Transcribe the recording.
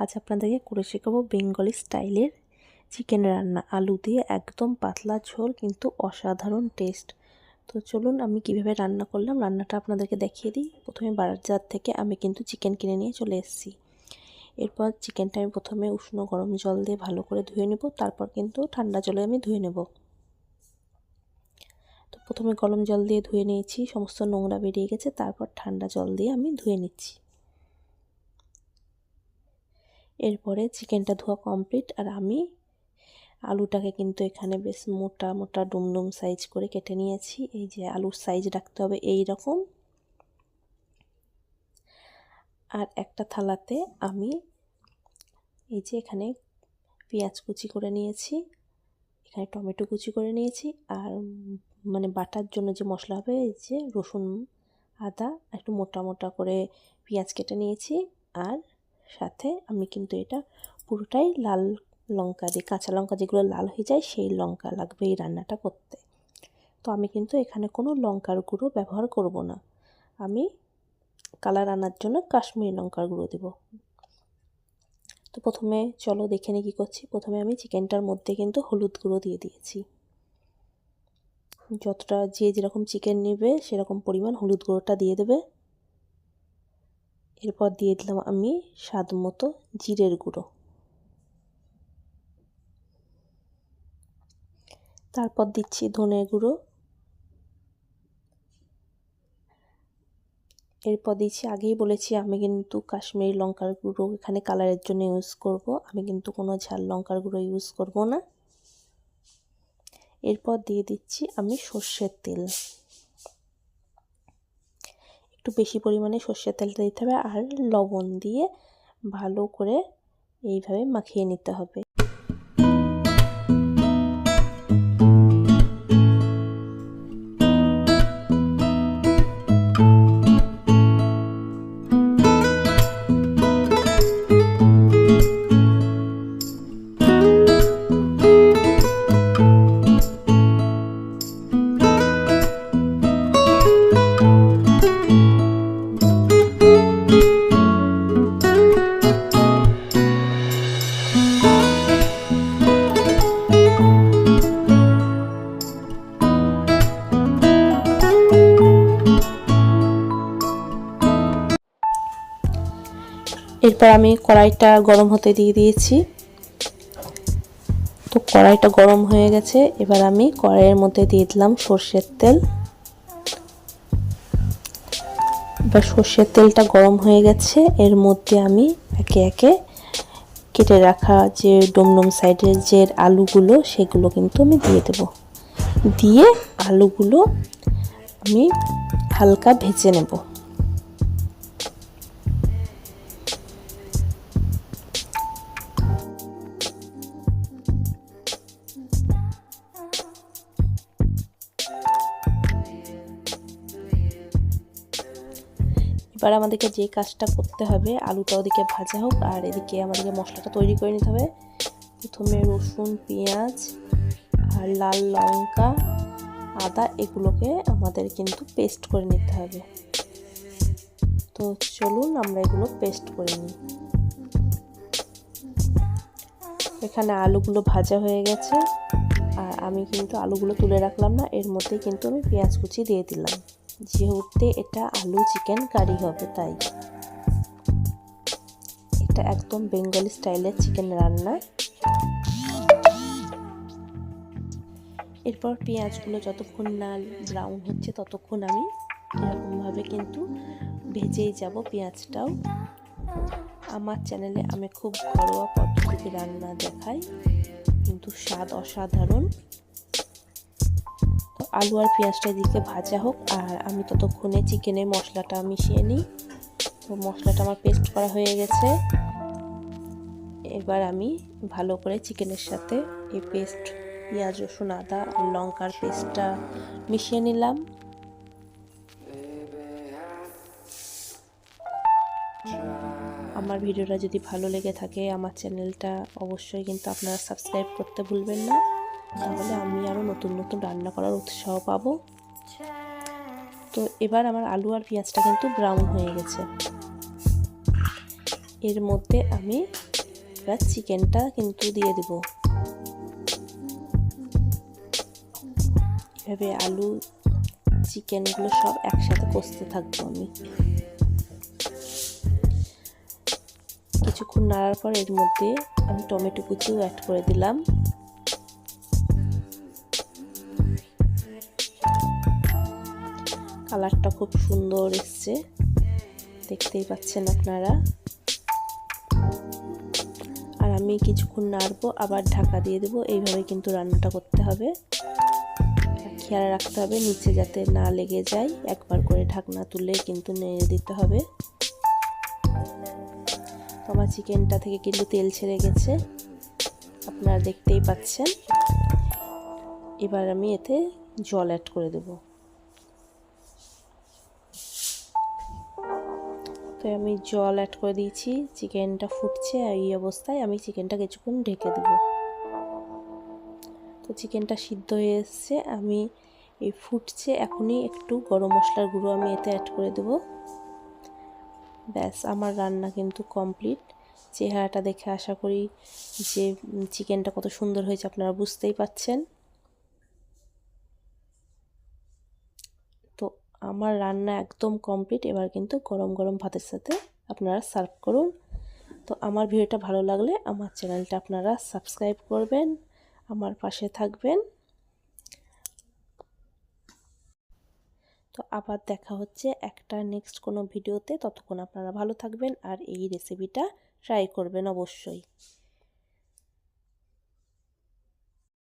আজ আপনাদেরকে করে শেখাবো বেঙ্গলি স্টাইলের চিকেন রান্না। আলু দিয়ে একদম পাতলা ঝোল, কিন্তু অসাধারণ টেস্ট। তো চলুন আমি কিভাবে রান্না করলাম রান্নাটা আপনাদেরকে দেখিয়ে দিই। প্রথমে বাজার থেকে আমি কিন্তু চিকেন কিনে নিয়ে চলে এসেছি। এরপর চিকেনটা আমি প্রথমে উষ্ণ গরম জল দিয়ে ভালো করে ধুয়ে নেব, তারপর কিন্তু ঠান্ডা জলে আমি ধুয়ে নেব। তো প্রথমে গরম জল দিয়ে ধুয়ে নিয়েছি, সমস্ত নোংরা বেরিয়ে গেছে। তারপর ঠান্ডা জল দিয়ে আমি ধুয়ে নিচ্ছি। এরপরে চিকেনটা ধোয়া কমপ্লিট, আর আমি আলুটাকে কিন্তু এখানে বেশ মোটা মোটা ডুমডুম সাইজ করে কেটে নিয়েছি। এই যে আলুর সাইজ রাখতে হবে এই রকম। আর একটা থালাতে আমি এই যে এখানে পেঁয়াজ কুচি করে নিয়েছি, এখানে টমেটো কুচি করে নিয়েছি, আর মানে বাটার জন্য যে মশলা হবে এই যে রসুন আদা একটু মোটা মোটা করে পেঁয়াজ কেটে নিয়েছি। আর সাথে আমি কিন্তু এটা পুরোটাই লাল লঙ্কা দিয়ে, কাঁচা লঙ্কা যেগুলো লাল হয়ে যায় সেই লঙ্কা লাগবে এই রান্নাটা করতে। তো আমি কিন্তু এখানে কোনো লঙ্কার গুঁড়ো ব্যবহার করব না, আমি কালার আনার জন্য কাশ্মীরি লঙ্কার গুঁড়ো দেব। তো প্রথমে চলো দেখে নিই কী করছি। প্রথমে আমি চিকেনটার মধ্যে কিন্তু হলুদ গুঁড়ো দিয়ে দিয়েছি। যতটা যে যেরকম চিকেন নেবে সেরকম পরিমাণ হলুদ গুঁড়োটা দিয়ে দেবে। এরপর দিয়ে দিলাম আমি স্বাদ মতো জিরের গুঁড়ো। তারপর দিচ্ছি ধনে গুঁড়ো। এরপর দিচ্ছি, আগেই বলেছি আমি কিন্তু কাশ্মীরি লঙ্কার গুঁড়ো এখানে কালারের জন্য ইউজ করব, আমি কিন্তু কোনো ঝাল লঙ্কার গুঁড়ো ইউজ করব না। এরপর দিয়ে দিচ্ছি আমি সর্ষের তেল, একটু বেশি পরিমাণে সর্ষের তেলটা দিতে হবে। আর লবণ দিয়ে ভালো করে এইভাবে মাখিয়ে নিতে হবে। এরপর আমি কড়াইটা গরম হতে দিয়ে দিয়েছি। তো কড়াইটা গরম হয়ে গেছে, এবার আমি কড়াইয়ের মধ্যে দিয়ে দিলাম সর্ষের তেল। এবার সর্ষের তেলটা গরম হয়ে গেছে, এর মধ্যে আমি একে একে কেটে রাখা যে ডুমডুম সাইডের যে আলুগুলো সেগুলো কিন্তু আমি দিয়ে দেব। দিয়ে আলুগুলো আমি হালকা ভেজে নেব। এবার আমাদেরকে যে কাজটা করতে হবে, আলুটা ওদিকে ভাজা হোক আর এদিকে আমাদেরকে মশলাটা তৈরি করে নিতে হবে। প্রথমে রসুন, পেঁয়াজ আর লাল লঙ্কা, আদা এগুলোকে আমাদের কিন্তু পেস্ট করে নিতে হবে। তো চলুন আমরা এগুলো পেস্ট করে নিই। এখানে আলুগুলো ভাজা হয়ে গেছে, আর আমি কিন্তু আলুগুলো তুলে রাখলাম না, এর মধ্যেই কিন্তু আমি পেঁয়াজ কুচি দিয়ে দিলাম, যেহেতু এটা আলু চিকেন কারি হবে তাই। এটা একদম বেঙ্গলি স্টাইলের চিকেন রান্না। এরপর পেঁয়াজগুলো যতক্ষণ না ব্রাউন হচ্ছে ততক্ষণ আমি এরকমভাবে কিন্তু ভেজেই যাব পেঁয়াজটাও। আমার চ্যানেলে আমি খুব ঘরোয়া পদ্ধতিতে রান্না দেখাই, কিন্তু স্বাদ অসাধারণ। তো আলু আর পেঁয়াজটা এদিকে ভাজা হোক, আর আমি ততক্ষণে চিকেনের মশলাটা মিশিয়ে নিই। তো মশলাটা আমার পেস্ট করা হয়ে গেছে। এবার আমি ভালো করে চিকেনের সাথে এই পেস্ট, পেঁয়াজ রসুন আদা আর লঙ্কার পেস্টটা মিশিয়ে নিলাম। আমার ভিডিওটা যদি ভালো লেগে থাকে আমার চ্যানেলটা অবশ্যই কিন্তু আপনারা সাবস্ক্রাইব করতে ভুলবেন না, তাহলে আমি আরও নতুন নতুন রান্না করার উৎসাহ পাবো। তো এবার আমার আলু আর পেঁয়াজটা কিন্তু ব্রাউন হয়ে গেছে। এর মধ্যে আমি এবার চিকেনটা কিন্তু দিয়ে দেব। এভাবে আলু চিকেনগুলো সব একসাথে কষতে থাকবো আমি। কিছুক্ষণ নাড়ার পর এর মধ্যে আমি টমেটো কুচিও অ্যাড করে দিলাম। কালারটা খুব সুন্দর এসছে, দেখতেই পাচ্ছেন আপনারা। আর আমি কিছুক্ষণ নাড়বো, আবার ঢাকা দিয়ে দেবো। এইভাবে কিন্তু রান্নাটা করতে হবে। খেয়াল রাখতে হবে নিচে যাতে না লেগে যায়, একবার করে ঢাকনা তুলে কিন্তু নেড়ে দিতে হবে। তো আমার চিকেনটা থেকে কিন্তু তেল ছেড়ে গেছে, আপনারা দেখতেই পাচ্ছেন। এবার আমি এতে জল অ্যাড করে দেব। তো আমি জল অ্যাড করে দিয়েছি, চিকেনটা ফুটছে। আর এই অবস্থায় আমি চিকেনটা কিছুক্ষণ ঢেকে দেব। তো চিকেনটা সিদ্ধ হয়ে এসছে, আমি এই ফুটছে এখনই একটু গরম মশলার গুঁড়ো আমি এতে অ্যাড করে দেব। ব্যাস, আমার রান্না কিন্তু কমপ্লিট। চেহারাটা দেখে আশা করি যে চিকেনটা কত সুন্দর হয়েছে আপনারা বুঝতেই পাচ্ছেন। তো আমার রান্না একদম কমপ্লিট। এবার কিন্তু গরম গরম ভাতের সাথে আপনারা সার্ভ করুন। তো আমার ভিডিওটা ভালো লাগলে আমার চ্যানেলটা আপনারা সাবস্ক্রাইব করবেন, আমার পাশে থাকবেন। তো আবার দেখা হচ্ছে একটা নেক্সট কোনো ভিডিওতে। ততক্ষণ আপনারা ভালো থাকবেন আর এই রেসিপিটা ট্রাই করবেন অবশ্যই।